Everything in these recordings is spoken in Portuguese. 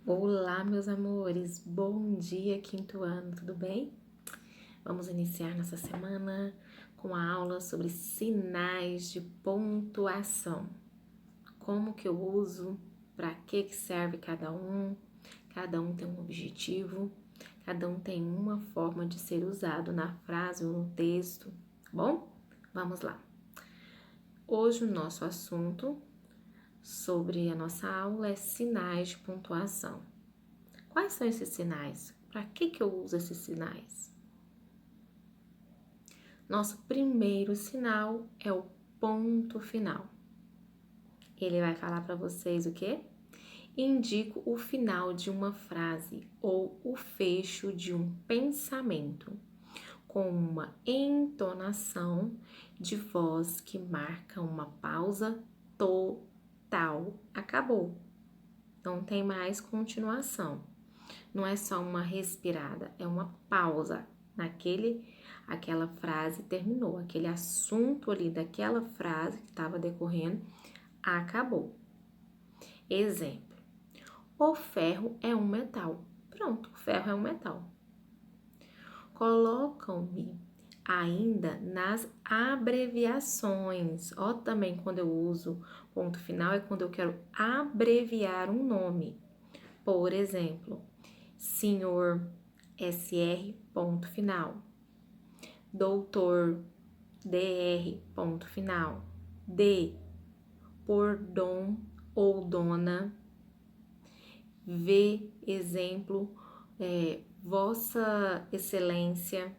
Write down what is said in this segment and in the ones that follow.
Olá, meus amores, bom dia, quinto ano, tudo bem? Vamos iniciar nossa semana com a aula sobre sinais de pontuação. Como que eu uso, para que serve cada um tem um objetivo, cada um tem uma forma de ser usado na frase ou no texto, tá bom? Vamos lá. Hoje o nosso assunto sobre a nossa aula é sinais de pontuação. Quais são esses sinais? Para que eu uso esses sinais? Nosso primeiro sinal é o ponto final. Ele vai falar para vocês o quê? Indica o final de uma frase ou o fecho de um pensamento, com uma entonação de voz que marca uma pausa total. Acabou. Não tem mais continuação. Não é só uma respirada, é uma pausa. Aquela frase terminou, aquele assunto ali daquela frase que estava decorrendo, acabou. Exemplo: o ferro é um metal. Pronto, o ferro é um metal. Colocam-me ainda nas abreviações. Ó, também quando eu uso ponto final é quando eu quero abreviar um nome. Por exemplo, senhor, SR, ponto final. Doutor, DR, ponto final. D, por dom ou dona. V, exemplo, Vossa Excelência.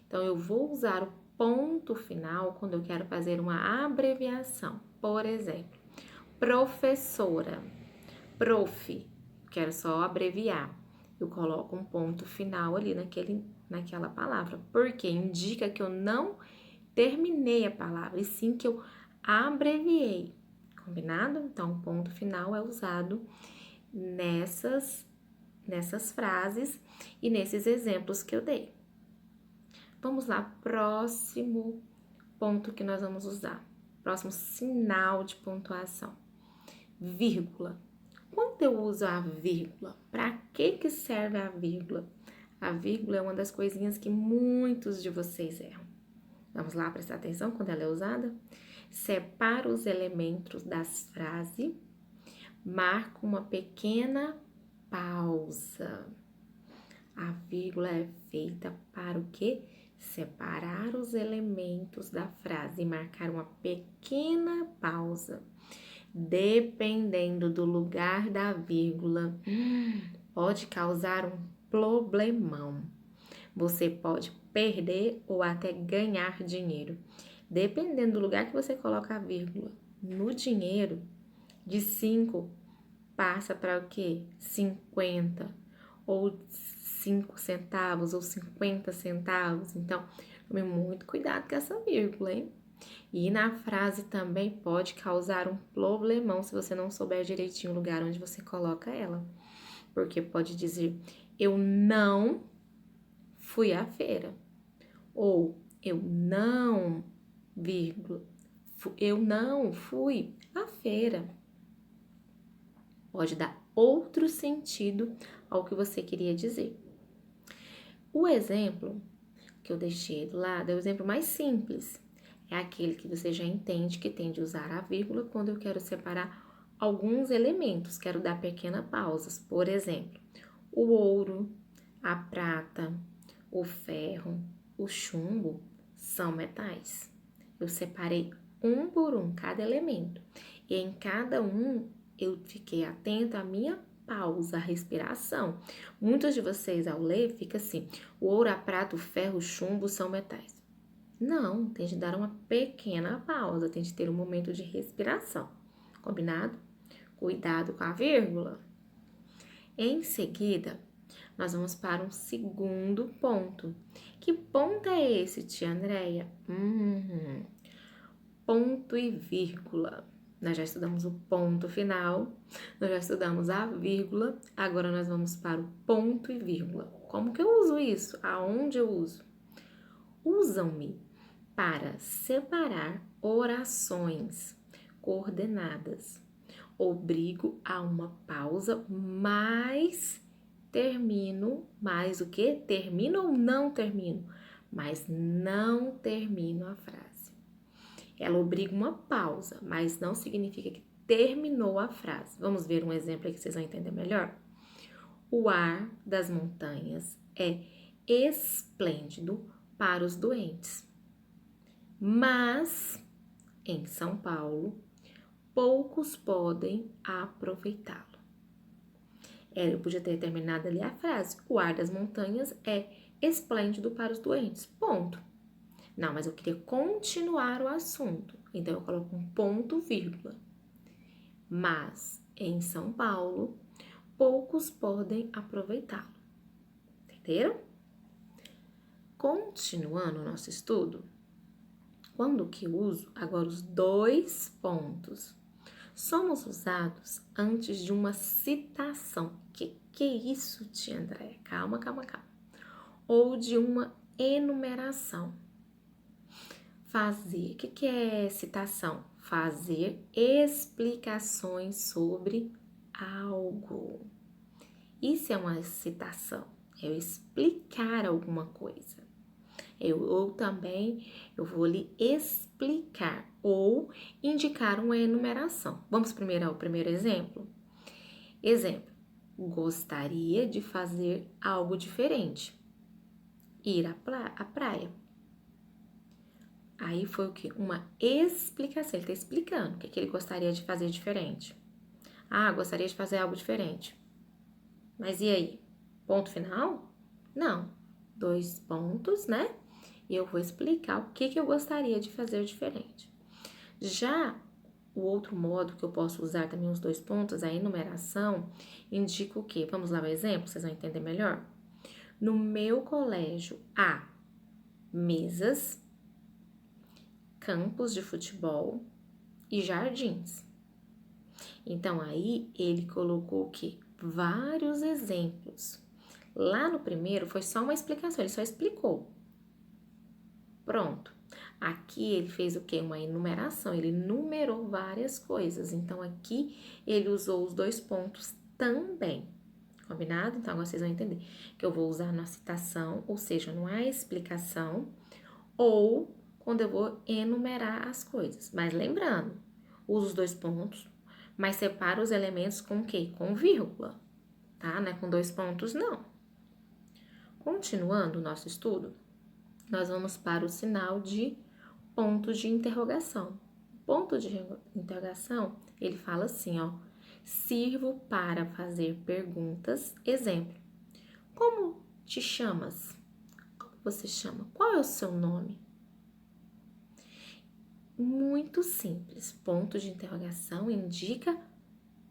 Então, eu vou usar o ponto final quando eu quero fazer uma abreviação. Por exemplo, professora, prof, quero só abreviar. Eu coloco um ponto final ali naquela palavra, porque indica que eu não terminei a palavra, e sim que eu abreviei, combinado? Então, o ponto final é usado nessas frases e nesses exemplos que eu dei. Vamos lá, próximo ponto que nós vamos usar, próximo sinal de pontuação, vírgula. Quando eu uso a vírgula, para que serve a vírgula? A vírgula é uma das coisinhas que muitos de vocês erram. Vamos lá prestar atenção quando ela é usada? Separa os elementos das frases, marca uma pequena pausa. A vírgula é feita para o quê? Separar os elementos da frase e marcar uma pequena pausa. Dependendo do lugar da vírgula, pode causar um problemão. Você pode perder ou até ganhar dinheiro. Dependendo do lugar que você coloca a vírgula. No dinheiro, de 5 passa para o quê? 50 ou 5 centavos ou 50 centavos. Então, tome muito cuidado com essa vírgula, hein? E na frase também pode causar um problemão se você não souber direitinho o lugar onde você coloca ela. Porque pode dizer, eu não fui à feira. Ou eu não, vírgula, eu não fui à feira. Pode dar outro sentido ao que você queria dizer. O exemplo que eu deixei do lado é o exemplo mais simples. É aquele que você já entende que tem de usar a vírgula quando eu quero separar alguns elementos, quero dar pequenas pausas. Por exemplo, o ouro, a prata, o ferro, o chumbo são metais. Eu separei um por um cada elemento e em cada um eu fiquei atenta à minha pausa, a respiração. Muitos de vocês ao ler fica assim: o ouro, a prata, o ferro, o chumbo são metais. Não, tem de dar uma pequena pausa, tem de ter um momento de respiração. Combinado? Cuidado com a vírgula. Em seguida, nós vamos para um segundo ponto. Que ponto é esse, tia Andréia? Ponto e vírgula. Nós já estudamos o ponto final, nós já estudamos a vírgula, agora nós vamos para o ponto e vírgula. Como que eu uso isso? Aonde eu uso? Usam-me para separar orações coordenadas Obrigo a uma pausa, mas termino, mais o quê? Termino ou não termino? Mas não termino a frase. Ela obriga uma pausa, mas não significa que terminou a frase. Vamos ver um exemplo aí que vocês vão entender melhor? O ar das montanhas é esplêndido para os doentes, mas em São Paulo, poucos podem aproveitá-lo. Eu podia ter terminado ali a frase. O ar das montanhas é esplêndido para os doentes. Ponto. Não, mas eu queria continuar o assunto. Então, eu coloco um ponto, vírgula. Mas, em São Paulo, poucos podem aproveitá-lo. Entenderam? Continuando o nosso estudo, quando que uso agora os dois pontos somos usados antes de uma citação. Que é isso, tia Andréia? Calma. Ou de uma enumeração. Fazer. O que é citação? Fazer explicações sobre algo. Isso é uma citação. É eu explicar alguma coisa. Ou também eu vou lhe explicar ou indicar uma enumeração. Vamos primeiro ao primeiro exemplo? Exemplo: gostaria de fazer algo diferente. Ir à praia. Aí foi o quê? Uma explicação. Ele está explicando o que ele gostaria de fazer diferente. Ah, gostaria de fazer algo diferente. Mas e aí? Ponto final? Não. 2 pontos, né? E eu vou explicar o que eu gostaria de fazer diferente. Já o outro modo que eu posso usar também os 2 pontos, a enumeração, indica o quê? Vamos lá o exemplo, vocês vão entender melhor? No meu colégio há mesas, campos de futebol e jardins. Então, aí ele colocou o quê? Vários exemplos. Lá no primeiro foi só uma explicação, ele só explicou. Pronto. Aqui ele fez o quê? Uma enumeração, ele numerou várias coisas. Então, aqui ele usou os 2 pontos também. Combinado? Então, agora vocês vão entender que eu vou usar na citação, ou seja, numa explicação, ou quando eu vou enumerar as coisas. Mas lembrando, uso os 2 pontos, mas separo os elementos com o quê? Com vírgula, tá? Não é com 2 pontos, não. Continuando o nosso estudo, nós vamos para o sinal de ponto de interrogação. O ponto de interrogação, ele fala assim, ó: sirvo para fazer perguntas. Exemplo: como te chamas? Como você chama? Qual é o seu nome? Muito simples. Ponto de interrogação indica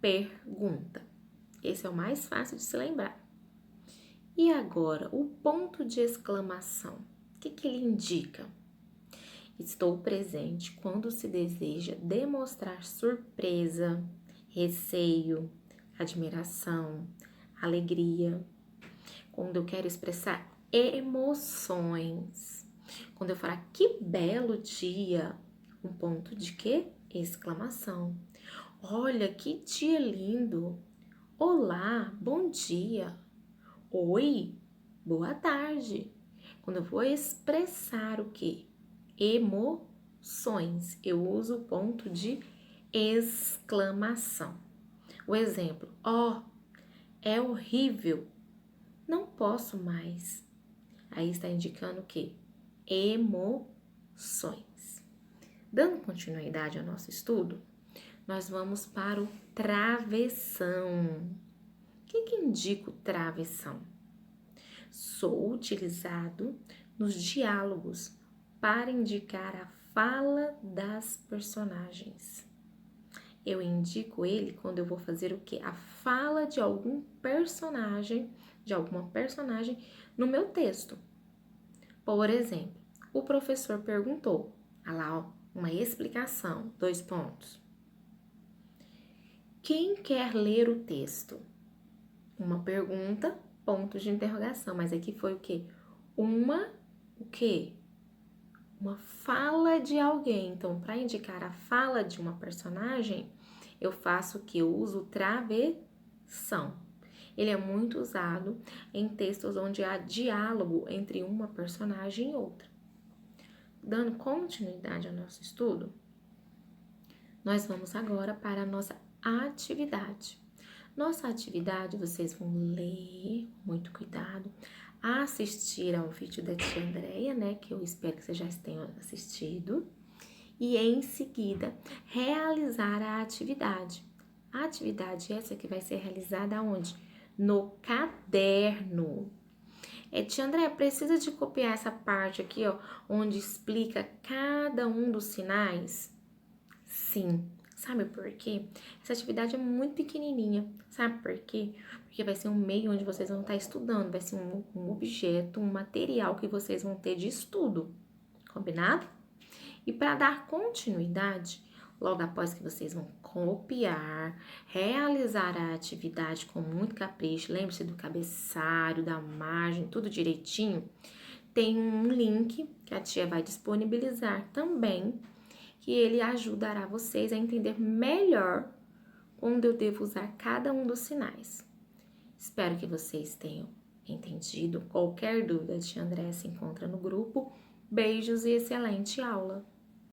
pergunta. Esse é o mais fácil de se lembrar. E agora, o ponto de exclamação. O que ele indica? Estou presente quando se deseja demonstrar surpresa, receio, admiração, alegria. Quando eu quero expressar emoções. Quando eu falar que belo dia, um ponto de quê? Exclamação. Olha que dia lindo. Olá, bom dia. Oi, boa tarde. Quando eu vou expressar o quê? Emoções, eu uso o ponto de exclamação. O exemplo: ó, é horrível, não posso mais. Aí está indicando o quê? Emoções. Dando continuidade ao nosso estudo, nós vamos para o travessão. O que indica o travessão? Sou utilizado nos diálogos para indicar a fala das personagens. Eu indico ele quando eu vou fazer o quê? A fala de algum personagem, de alguma personagem no meu texto. Por exemplo, o professor perguntou, olha lá, ó, uma explicação, 2 pontos. Quem quer ler o texto? Uma pergunta, pontos de interrogação, mas aqui foi o quê? O quê? Uma fala de alguém. Então, para indicar a fala de uma personagem, eu faço o que? Eu uso travessão. Ele é muito usado em textos onde há diálogo entre uma personagem e outra. Dando continuidade ao nosso estudo, nós vamos agora para a nossa atividade. Nossa atividade, vocês vão ler, muito cuidado, assistir ao vídeo da tia Andréia, né, que eu espero que vocês já tenham assistido, e em seguida realizar a atividade. A atividade essa que vai ser realizada onde? No caderno. Tia Andréia, precisa de copiar essa parte aqui, ó, onde explica cada um dos sinais? Sim. Sabe por quê? Essa atividade é muito pequenininha. Sabe por quê? Porque vai ser um meio onde vocês vão estar estudando, vai ser um objeto, um material que vocês vão ter de estudo. Combinado? E para dar continuidade, logo após que vocês vão copiar, realizar a atividade com muito capricho, lembre-se do cabeçalho, da margem, tudo direitinho, tem um link que a tia vai disponibilizar também, que ele ajudará vocês a entender melhor onde eu devo usar cada um dos sinais. Espero que vocês tenham entendido. Qualquer dúvida, a tia Andréia se encontra no grupo. Beijos e excelente aula!